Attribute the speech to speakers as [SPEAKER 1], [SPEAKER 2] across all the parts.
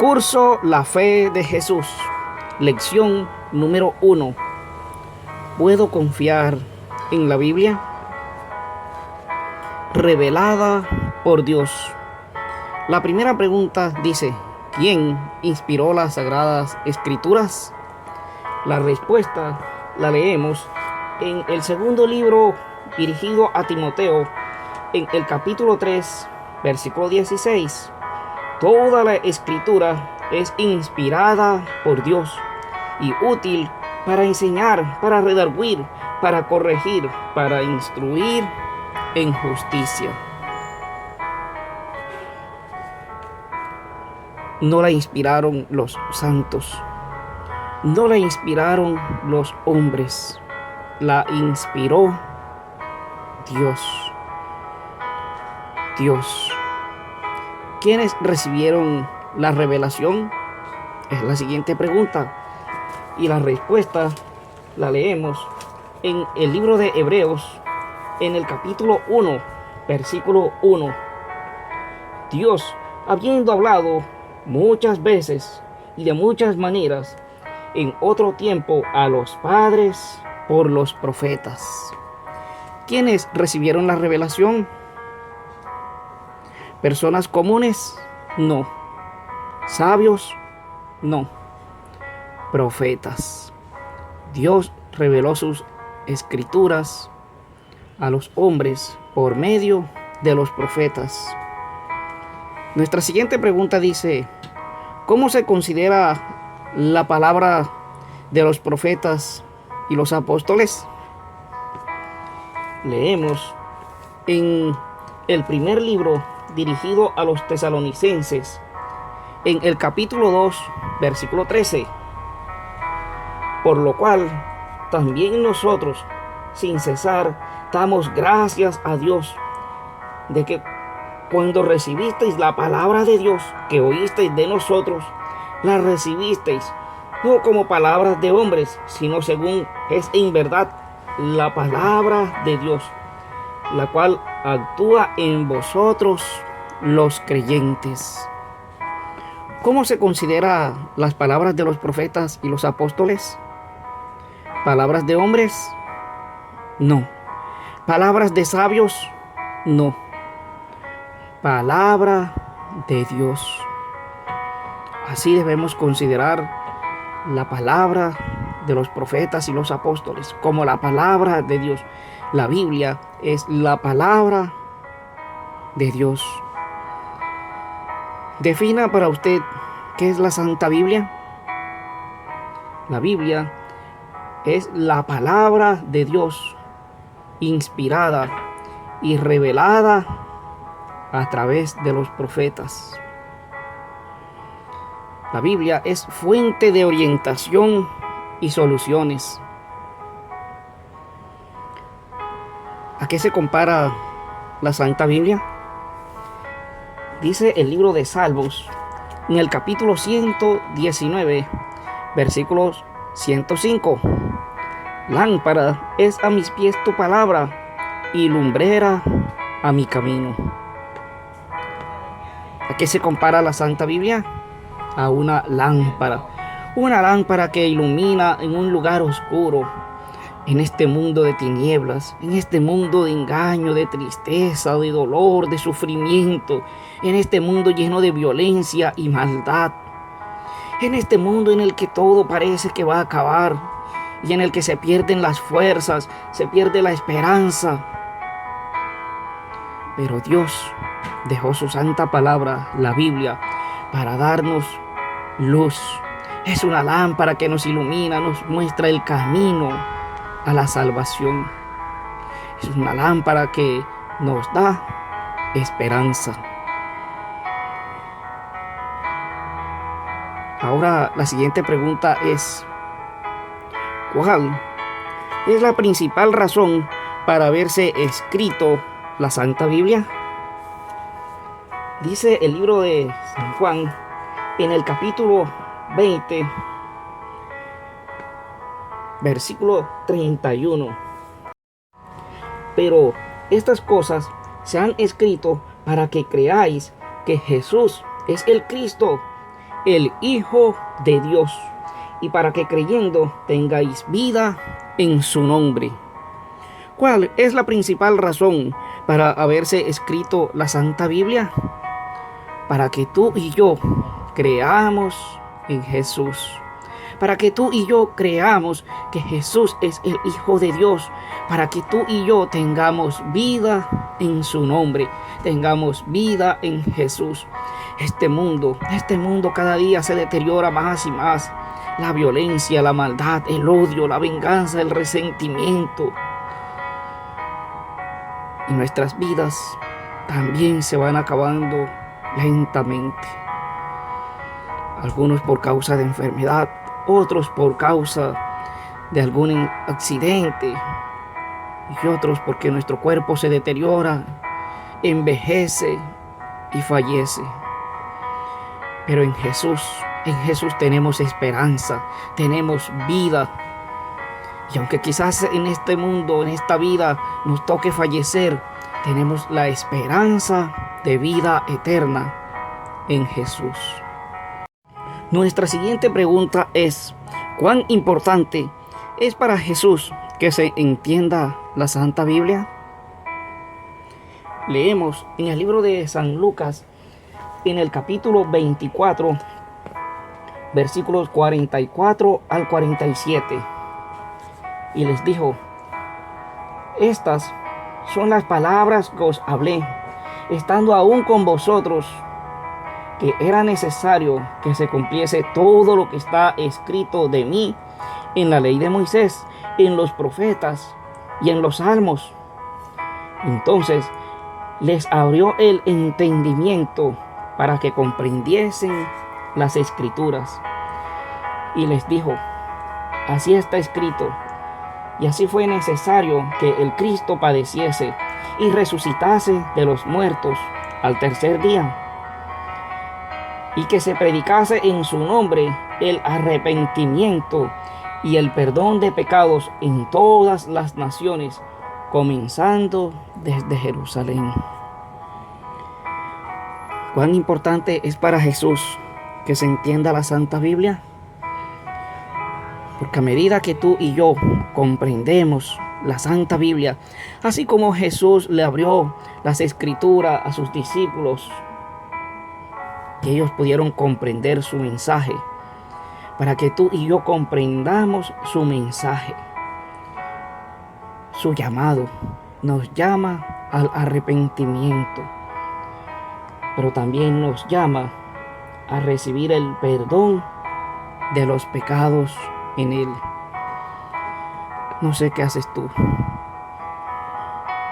[SPEAKER 1] Curso La Fe de Jesús. Lección número 1. ¿Puedo confiar en la Biblia? Revelada por Dios. La primera pregunta dice: ¿quién inspiró las Sagradas Escrituras? La respuesta la leemos en el segundo libro dirigido a Timoteo, en el capítulo 3, versículo 16. Toda la Escritura es inspirada por Dios y útil para enseñar, para redarguir, para corregir, para instruir en justicia. No la inspiraron los santos, no la inspiraron los hombres, la inspiró Dios. Dios. ¿Quiénes recibieron la revelación? Es la siguiente pregunta. Y la respuesta la leemos en el libro de Hebreos, en el capítulo 1, versículo 1. Dios, habiendo hablado muchas veces y de muchas maneras en otro tiempo a los padres por los profetas. ¿Quiénes recibieron la revelación? ¿Personas comunes? No. ¿Sabios? No. Profetas. Dios reveló sus escrituras a los hombres por medio de los profetas. Nuestra siguiente pregunta dice: ¿cómo se considera la palabra de los profetas y los apóstoles? Leemos en el primer libro dirigido a los tesalonicenses, en el capítulo 2, versículo 13. Por lo cual, también nosotros, sin cesar, damos gracias a Dios, de que cuando recibisteis la palabra de Dios, que oísteis de nosotros, la recibisteis, no como palabras de hombres, sino según es en verdad la palabra de Dios, la cual actúa en vosotros los creyentes. ¿Cómo se considera las palabras de los profetas y los apóstoles? ¿Palabras de hombres? No. ¿Palabras de sabios? No. Palabra de Dios. Así debemos considerar la palabra de los profetas y los apóstoles como la palabra de Dios. La Biblia es la palabra de Dios. Defina para usted qué es la Santa Biblia. La Biblia es la palabra de Dios inspirada y revelada a través de los profetas. La Biblia es fuente de orientación y soluciones. ¿A qué se compara la Santa Biblia? Dice el libro de Salmos, en el capítulo 119, versículos 105. Lámpara es a mis pies tu palabra y lumbrera a mi camino. ¿A qué se compara la Santa Biblia? A una lámpara que ilumina en un lugar oscuro, en este mundo de tinieblas, en este mundo de engaño, de tristeza, de dolor, de sufrimiento, en este mundo lleno de violencia y maldad, en este mundo en el que todo parece que va a acabar y en el que se pierden las fuerzas, se pierde la esperanza. Pero Dios dejó su santa palabra, la Biblia, para darnos luz. Es una lámpara que nos ilumina, nos muestra el camino a la salvación. Es una lámpara que nos da esperanza. Ahora la siguiente pregunta es: ¿cuál es la principal razón para haberse escrito la Santa Biblia? Dice el libro de San Juan, en el capítulo 20, versículo 31. Pero estas cosas se han escrito para que creáis que Jesús es el Cristo, el Hijo de Dios, y para que creyendo tengáis vida en su nombre. ¿Cuál es la principal razón para haberse escrito la Santa Biblia? Para que tú y yo creamos en Jesús. Para que tú y yo creamos que Jesús es el Hijo de Dios. Para que tú y yo tengamos vida en su nombre. Tengamos vida en Jesús. Este mundo cada día se deteriora más y más. La violencia, la maldad, el odio, la venganza, el resentimiento. Y nuestras vidas también se van acabando lentamente. Algunos por causa de enfermedad, otros por causa de algún accidente, y otros porque nuestro cuerpo se deteriora, envejece y fallece. Pero en Jesús tenemos esperanza, tenemos vida. Y aunque quizás en este mundo, en esta vida, nos toque fallecer, tenemos la esperanza de vida eterna en Jesús. Nuestra siguiente pregunta es: ¿cuán importante es para Jesús que se entienda la Santa Biblia? Leemos en el libro de San Lucas, en el capítulo 24, versículos 44 al 47. Y les dijo: estas son las palabras que os hablé, estando aún con vosotros, que era necesario que se cumpliese todo lo que está escrito de mí en la ley de Moisés, en los profetas y en los salmos. Entonces les abrió el entendimiento para que comprendiesen las escrituras. Y les dijo: así está escrito, y así fue necesario que el Cristo padeciese y resucitase de los muertos al tercer día, y que se predicase en su nombre el arrepentimiento y el perdón de pecados en todas las naciones, comenzando desde Jerusalén. ¿Cuán importante es para Jesús que se entienda la Santa Biblia? Porque a medida que tú y yo comprendemos la Santa Biblia, así como Jesús le abrió las Escrituras a sus discípulos, que ellos pudieron comprender su mensaje, para que tú y yo comprendamos su mensaje, su llamado, nos llama al arrepentimiento, pero también nos llama a recibir el perdón de los pecados en Él. No sé qué haces tú,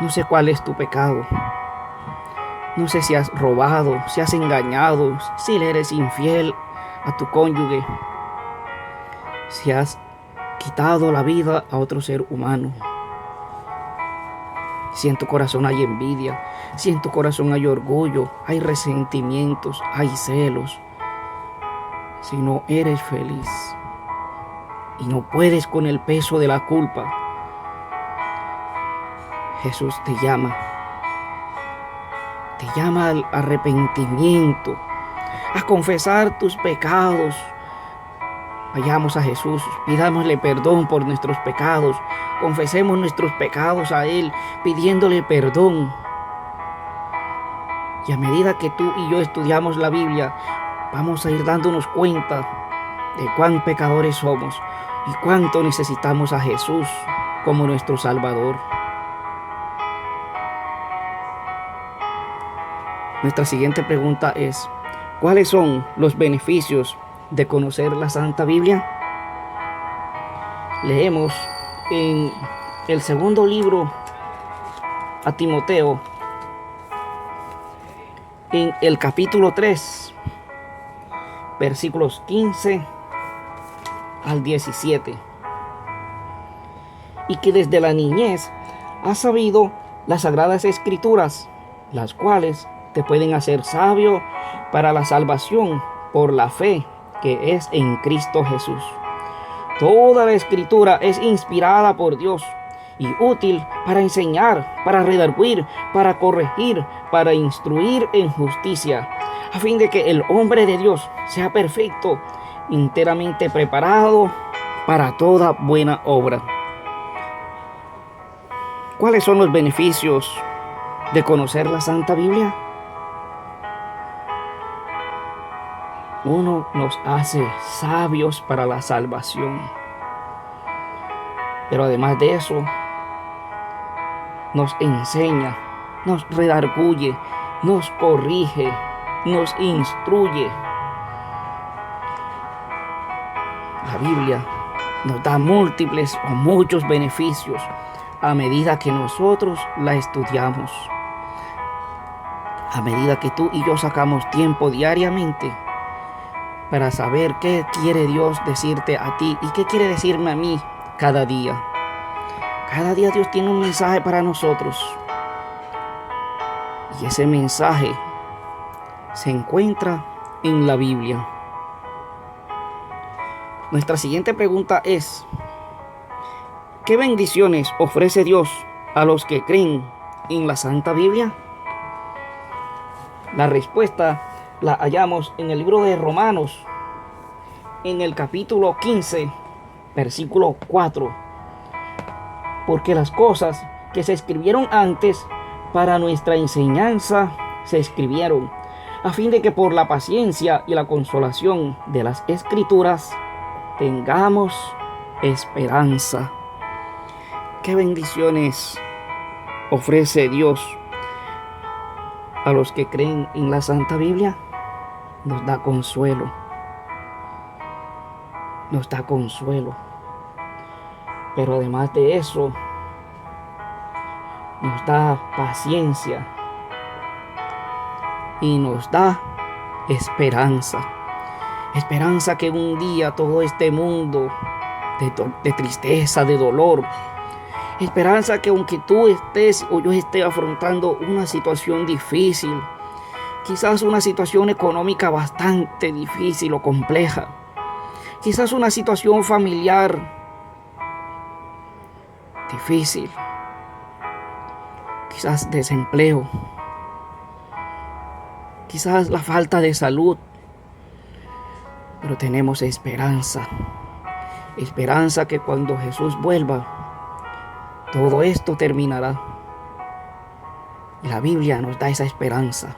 [SPEAKER 1] no sé cuál es tu pecado. No sé si has robado, si has engañado, si le eres infiel a tu cónyuge, si has quitado la vida a otro ser humano. Si en tu corazón hay envidia, si en tu corazón hay orgullo, hay resentimientos, hay celos. Si no eres feliz y no puedes con el peso de la culpa, Jesús te llama al arrepentimiento, a confesar tus pecados. Vayamos a Jesús, pidámosle perdón por nuestros pecados, confesemos nuestros pecados a Él, pidiéndole perdón. Y a medida que tú y yo estudiamos la Biblia, vamos a ir dándonos cuenta de cuán pecadores somos y cuánto necesitamos a Jesús como nuestro Salvador. Nuestra siguiente pregunta es: ¿cuáles son los beneficios de conocer la Santa Biblia? Leemos en el segundo libro a Timoteo, en el capítulo 3, versículos 15 al 17. Y que desde la niñez has sabido las sagradas escrituras, las cuales te pueden hacer sabio para la salvación por la fe que es en Cristo Jesús. Toda la escritura es inspirada por Dios y útil para enseñar, para redarguir, para corregir, para instruir en justicia, a fin de que el hombre de Dios sea perfecto, enteramente preparado para toda buena obra. ¿Cuáles son los beneficios de conocer la Santa Biblia? Uno, nos hace sabios para la salvación. Pero además de eso, nos enseña, nos redarguye, nos corrige, nos instruye. La Biblia nos da múltiples o muchos beneficios a medida que nosotros la estudiamos. A medida que tú y yo sacamos tiempo diariamente para saber qué quiere Dios decirte a ti y qué quiere decirme a mí cada día. Cada día Dios tiene un mensaje para nosotros. Y ese mensaje se encuentra en la Biblia. Nuestra siguiente pregunta es: ¿qué bendiciones ofrece Dios a los que creen en la Santa Biblia? La respuesta la hallamos en el libro de Romanos, en el capítulo 15, versículo 4. Porque las cosas que se escribieron antes para nuestra enseñanza se escribieron, a fin de que por la paciencia y la consolación de las Escrituras tengamos esperanza. ¿Qué bendiciones ofrece Dios a los que creen en la Santa Biblia? Nos da consuelo. Nos da consuelo. Pero además de eso, nos da paciencia y nos da esperanza. Esperanza que un día todo este mundo de tristeza, de dolor, esperanza que aunque tú estés o yo esté afrontando una situación difícil, quizás una situación económica bastante difícil o compleja, quizás una situación familiar difícil, quizás desempleo, quizás la falta de salud, pero tenemos esperanza. Esperanza que cuando Jesús vuelva, todo esto terminará. Y la Biblia nos da esa esperanza.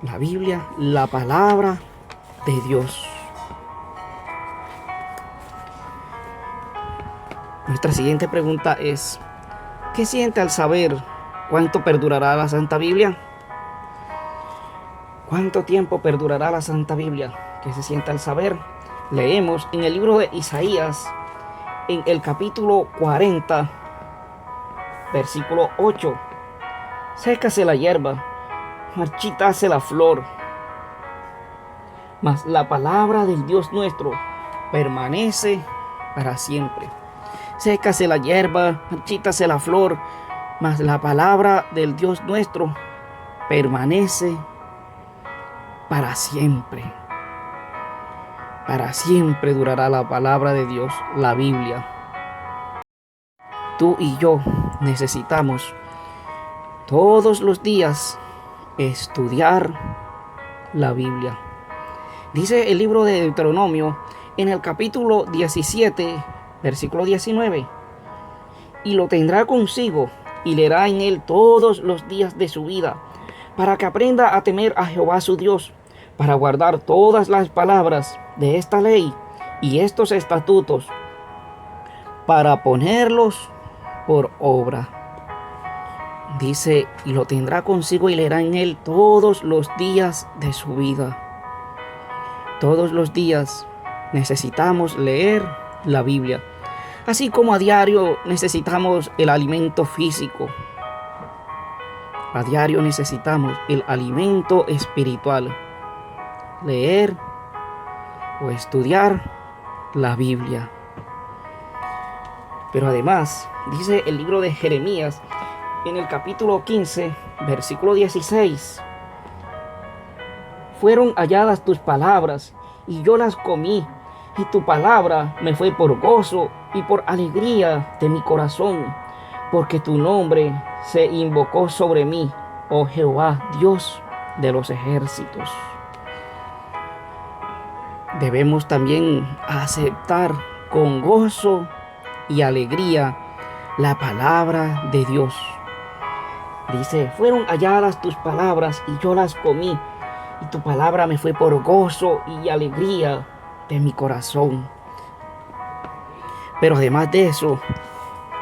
[SPEAKER 1] La Biblia, la palabra de Dios. Nuestra siguiente pregunta es: ¿qué siente al saber cuánto perdurará la Santa Biblia? ¿Cuánto tiempo perdurará la Santa Biblia? ¿Qué se siente al saber? Leemos en el libro de Isaías, en el capítulo 40, versículo 8. Sécase la hierba, marchítase la flor, mas la palabra del Dios nuestro permanece para siempre. Sécase la hierba, marchítase la flor, mas la palabra del Dios nuestro permanece para siempre. Para siempre durará la palabra de Dios, la Biblia. Tú y yo necesitamos todos los días estudiar la Biblia. Dice el libro de Deuteronomio en el capítulo 17, versículo 19: y lo tendrá consigo y leerá en él todos los días de su vida, para que aprenda a temer a Jehová su Dios, para guardar todas las palabras de esta ley y estos estatutos, para ponerlos por obra. Dice, y lo tendrá consigo y leerá en él todos los días de su vida. Todos los días necesitamos leer la Biblia, así como a diario necesitamos el alimento físico. A diario necesitamos el alimento espiritual, leer o estudiar la Biblia. Pero además, dice el libro de Jeremías, en el capítulo 15, versículo 16: fueron halladas tus palabras, y yo las comí, y tu palabra me fue por gozo y por alegría de mi corazón, porque tu nombre se invocó sobre mí, oh Jehová, Dios de los ejércitos. Debemos también aceptar con gozo y alegría la palabra de Dios. Dice, fueron halladas tus palabras y yo las comí, y tu palabra me fue por gozo y alegría de mi corazón. Pero además de eso,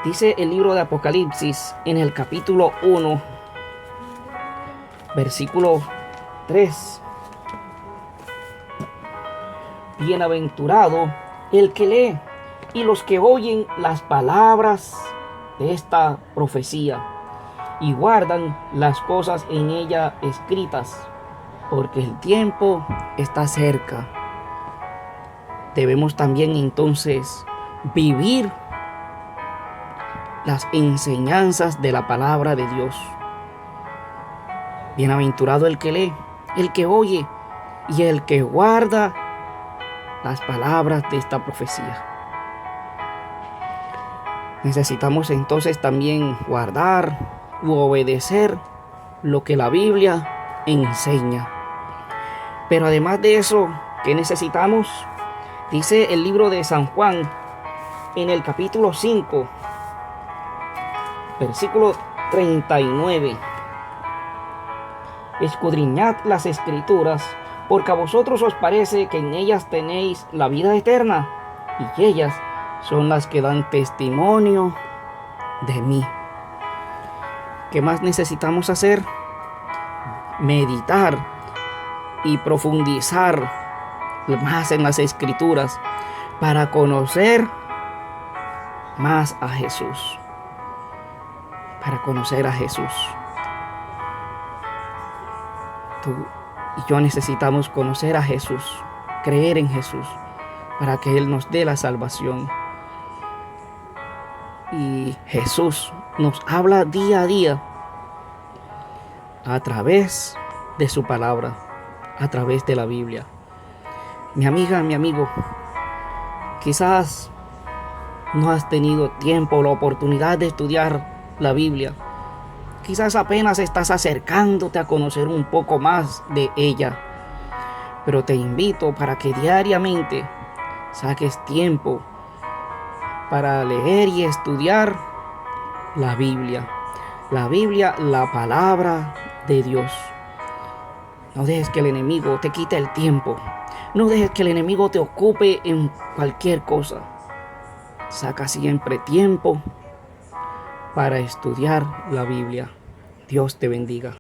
[SPEAKER 1] dice el libro de Apocalipsis en el capítulo 1, versículo 3. Bienaventurado el que lee y los que oyen las palabras de esta profecía y guardan las cosas en ella escritas, porque el tiempo está cerca. Debemos también entonces vivir las enseñanzas de la palabra de Dios. Bienaventurado el que lee, el que oye y el que guarda las palabras de esta profecía. Necesitamos entonces también guardar u obedecer lo que la Biblia enseña. Pero además de eso, ¿qué necesitamos? Dice el libro de San Juan en el capítulo 5, versículo 39. Escudriñad las escrituras, porque a vosotros os parece que en ellas tenéis la vida eterna, y ellas son las que dan testimonio de mí. ¿Qué más necesitamos hacer? Meditar y profundizar más en las escrituras para conocer más a Jesús. Para conocer a Jesús. Tú y yo necesitamos conocer a Jesús, creer en Jesús, para que Él nos dé la salvación. Y Jesús nos habla día a día a través de su palabra, a través de la Biblia. Mi amiga, mi amigo, quizás no has tenido tiempo o la oportunidad de estudiar la Biblia. Quizás apenas estás acercándote a conocer un poco más de ella. Pero te invito para que diariamente saques tiempo para leer y estudiar la Biblia. La Biblia, la palabra de Dios. No dejes que el enemigo te quite el tiempo. No dejes que el enemigo te ocupe en cualquier cosa. Saca siempre tiempo para estudiar la Biblia. Dios te bendiga.